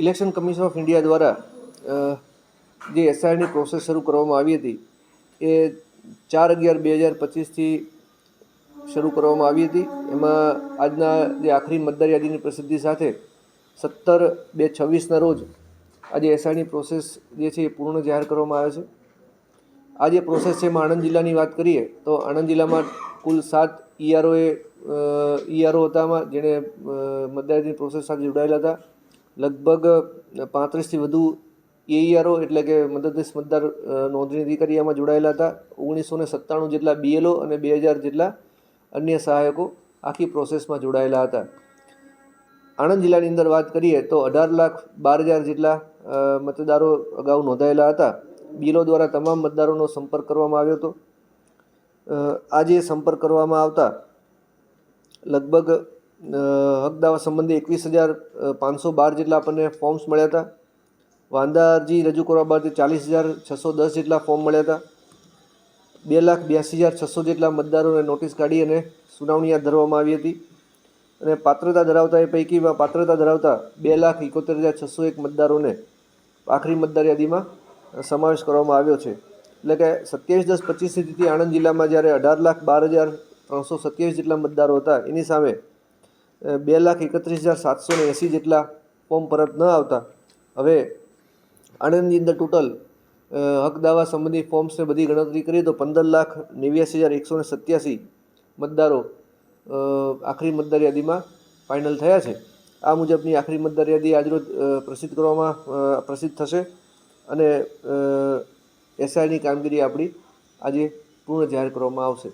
Election commission of India દ્વારા જે એસઆઈની process શરૂ કરવામાં આવી હતી એ 4/11/2025થી શરૂ કરવામાં આવી હતી। એમાં આજના જે આખરી મતદાર યાદીની પ્રસિદ્ધિ સાથે 17/2/26ના રોજ આજે એસઆઈની પ્રોસેસ જે છે એ પૂર્ણ જાહેર કરવામાં આવે છે। આ જે પ્રોસેસ છે એમાં આણંદ જિલ્લાની વાત કરીએ તો આણંદ જિલ્લામાં કુલ 7 ઈઆરઓ હતા જેણે મતદાર યાદીની પ્રોસેસ સાથે જોડાયેલા હતા। લગભગ 35થી વધુ એઈઆરઓ એટલે કે મદદનીશ મતદાર નોંધણી અધિકારી આમાં જોડાયેલા હતા। 1997 જેટલા બીએલઓ અને 2000 જેટલા અન્ય સહાયકો આખી પ્રોસેસમાં જોડાયેલા હતા। આણંદ જિલ્લાની અંદર વાત કરીએ તો 18,12,000 જેટલા મતદારો અગાઉ નોંધાયેલા હતા। બીએલઓ દ્વારા તમામ મતદારોનો સંપર્ક કરવામાં આવ્યો હતો। આજે સંપર્ક કરવામાં આવતા લગભગ હક દાવા સંબંધી 21,512 જેટલા આપણને ફોર્મ્સ મળ્યા હતા। વાંધા અરજી રજૂ કરવા બાદ 40,610 જેટલા ફોર્મ મળ્યા હતા। 2,82,600 જેટલા મતદારોને નોટિસ કાઢી અને સુનાવણી હાથ ધરવામાં આવી હતી અને પાત્રતા ધરાવતા એ પૈકીમાં પાત્રતા ધરાવતા 2,71,601 મતદારોને આખરી મતદાર યાદીમાં સમાવેશ કરવામાં આવ્યો છે। એટલે કે 27/10/25ની તિથિ આણંદ જિલ્લામાં જ્યારે 18,12,327 જેટલા મતદારો હતા એની સામે 2,31,780 જેટલા ફોર્મ પરત ન આવતા હવે આણંદની અંદર ટોટલ હક દાવા સંબંધી ફોર્મ્સને બધી ગણતરી કરીએ તો 15,89,187 મતદારો આખરી મતદાર યાદીમાં ફાઇનલ થયા છે। આ મુજબની આખરી મતદાર યાદી આજરોજ પ્રસિદ્ધ થશે અને એસઆઈની કામગીરી આપણી આજે પૂર્ણ જાહેર કરવામાં આવશે।